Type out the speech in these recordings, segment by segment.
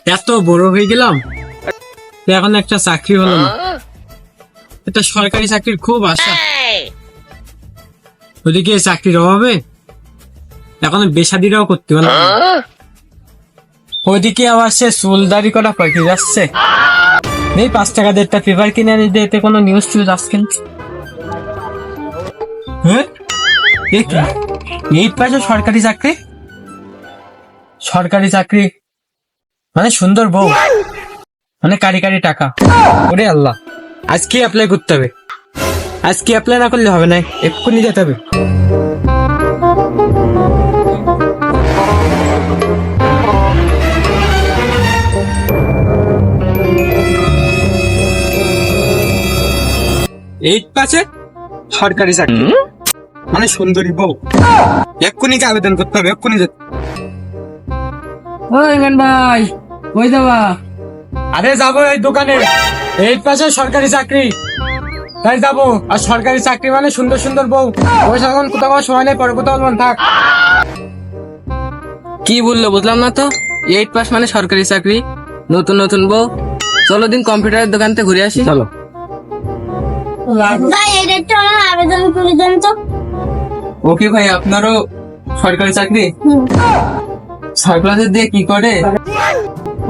এত বড় হয়ে গেলাম, এখন একটা চাকরি হলো না। একটা সরকারি চাকরির খুব আশা, ওদিকে চাকরির অভাবে এখন বেসাদিরাও করতে পারলাম না। ওইদিকে আবার সে চুলদারি করা পাখি যাচ্ছে। এই 5 টাকা দিয়ে একটা পেপার কিনে আনি, এতে কোনো নিউজ টিউজ আসছে না। হ্যাঁ, এই পাশে সরকারি চাকরি, সরকারি চাকরি মানে সুন্দর বউ, মানে কারি কারি টাকা। ওরে আল্লাহ, আজকে অ্যাপ্লাই করতে হবে। আজকে অ্যাপ্লাই না করলে হবে না, এক্ষুনি যেতে হবে। এই পাশে সরকারি চাকরি মানে সুন্দরী বউ, এক্ষুনি আবেদন করতে হবে, এক্ষুনি যেতে। ওই ইমরান ভাই, কই যাবা? আরে যাবো এই দোকানে, এই পাশে সরকারি চাকরি, তাই যাবো। আর সরকারি চাকরি মানে সুন্দর সুন্দর বউ। ওই এখন কোথাও সময় নেই, পরে কোথাও থাক। কি বললো বুঝলাম না তো। 8 পাস মানে সরকারি চাকরি, নতুন নতুন বউ। চলো দিন কম্পিউটারের দোকান থেকে ঘুরে আসি। চলো ভাই এটা একটু আমার আবেদন করে দেন তো। ওকে ভাই, আপনারও সরকারি চাকরি? সার্কুলার দিয়ে কি করে?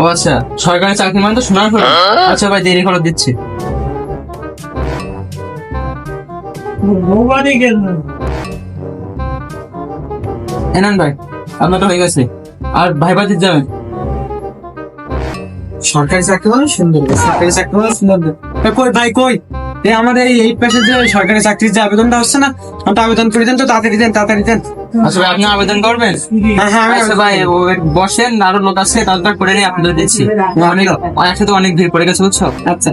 ও আচ্ছা, সরকারি চাকরি মানে তো শোনার পরে। আচ্ছা ভাই, দেরি করে দিচ্ছি। এনান ভাই, আপনার তো হয়ে গেছে। আর ভাই বাতির যাবেন? সরকারি চাকরি মানে সুন্দর, সরকারি চাকরি মানে সুন্দর। কই ভাই কই, এই আমাদের এই পাশে যে সরকারি চাকরির যে আবেদনটা হচ্ছে না, ওটা আবেদন করে দেন তো, তাড়াতাড়ি দেন, তাড়াতাড়ি দেন। আচ্ছা ভাই, আপনি আবেদন করবেন? হ্যাঁ হ্যাঁ, আচ্ছা ভাই, বসেন, আরো লোক আছে, তাড়াতাড়ি করে নিয়ে আপনাদের দিচ্ছি। একসাথে অনেক ভিড় পড়ে গেছে, বুঝছো? আচ্ছা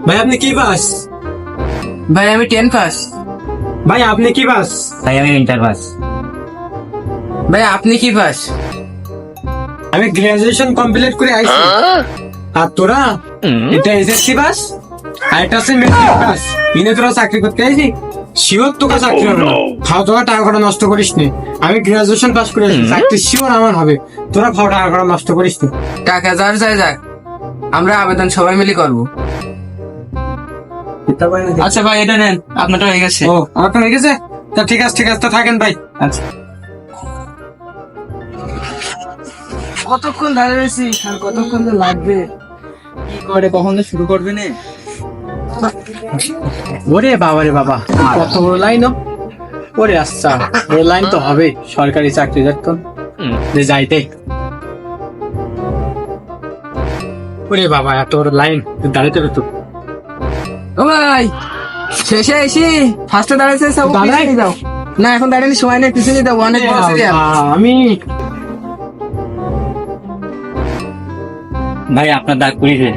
ভাই, আপনি কি পাস? ভাই আমি 10 পাস। ভাই আপনি কি পাস? ভাই আমি ইন্টার পাস। ভাই আপনি কি পাস? আমি গ্রাজুয়েশন কমপ্লিট করে আইছি। আর তোরা? এটা এসএসসি পাস আর এটা হচ্ছে মেট্রিক পাস। ইনে তোরা চাকরি করতে আইছি, শিওর তোকে চাকরি হবে না। খাও তোরা টাকা করা নষ্ট করিস নি। আমি গ্রাজুয়েশন পাস করে আইছি, চাকরি শিওর আমার হবে। তোরা খাও টাকা করা নষ্ট করিস নি। টাকা যার যায় যাক, আমরা আবেদন সবাই মিলে করবো। আচ্ছা ভাই, এটা নেন, আপনারটা হয়ে গেছে। ও, আমার তো হয়ে গেছে। তা ঠিক আছে, ঠিক আছে, তো থাকেন ভাই। আচ্ছা, কতক্ষণ দাঁড়িয়ে রয়েছি আর কতক্ষণ তো লাগবে? কি করে কখন তো শুরু করবে না? ওরে বাবা রে বাবা, কত বড় লাইন! ওরে আচ্ছা, বড় লাইন তো হবে সরকারি চাকরি যখন যে যাইতে। ওরে বাবা, এত বড় লাইন, দাঁড়াইতে হবে তো। ও ভাই, শেষে এসি ফার্স্টে দাঁড়াইছে, সব দাঁড়াই? পিছনে যাও। না এখন দাঁড়ানি সময় নেই, পিছনে যাও, অনেক বড় সিরিয়াল। আমি ভাই আপনার দাগ পুড়িয়েছে।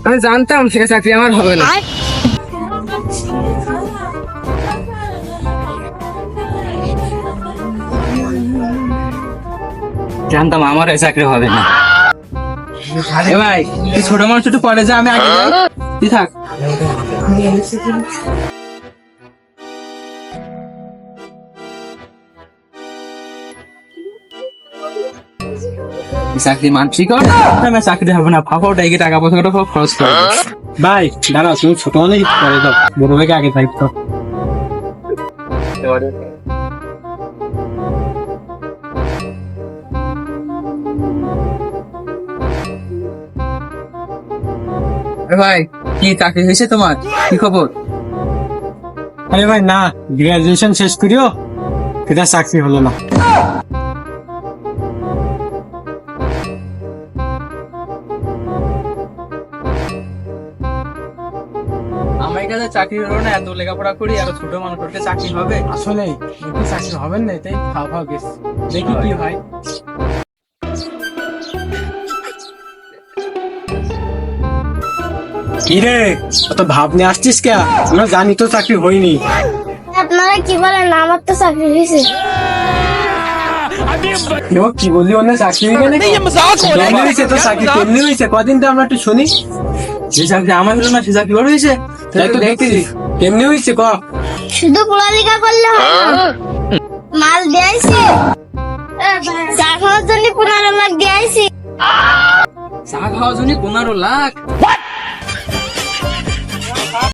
আমি জানতাম সে চাকরি আমার হবে না। জানতাম আমার এই চাকরি হবে না। এ ভাই, তুই ছোট মানুষ একটু পরে যা, আমি আগে যাই। তুই থাক। চাকরি মানছি কর না, চাকরি হবে না। ফাঁপাও টাইকে টাকা পয়সা খরচ করে। ভাই দাঁড়াও, তুমি ছোট অনেক পরে দাও, বড় ভাইকে আগে থাকতো। ভাই কি চাকরি হয়েছে তোমার? কি খবর? আরে ভাই না, গ্রাজুয়েশন শেষ করিও, এটা চাকরি হলো না। আমার কাছে চাকরি হলো না, এত লেখাপড়া করি, আর ছোট মানুষকে চাকরি হবে? আসলে একটু চাকরি হবেন না, তাই খাওয়া খাওয়া গেছে, দেখি কি হয়। কি রে, অত ভাব নিয়ে আসছিস কে? আমরা জানি তো চাকরি হয়নি। আপনারা কি বলেন, আমার তো চাকরি হয়েছে। কি বললি, অন্য চাকরি হয়ে গেলে? কেমনি হয়েছে তোর চাকরি, কেমনি হয়েছে? কদিন তো আমরা একটু শুনি। যে চাকরি আমার হলো না, সে চাকরি বড় হয়েছে। তাই তো দেখতেছি, কেমনি হয়েছে ক? শুধু পড়ালেখা করলে হয় না, মাল দিয়েছি, চা খাওয়ার জন্য 15 লাখ দিয়েছি। চা খাওয়ার জন্য 15 লাখ?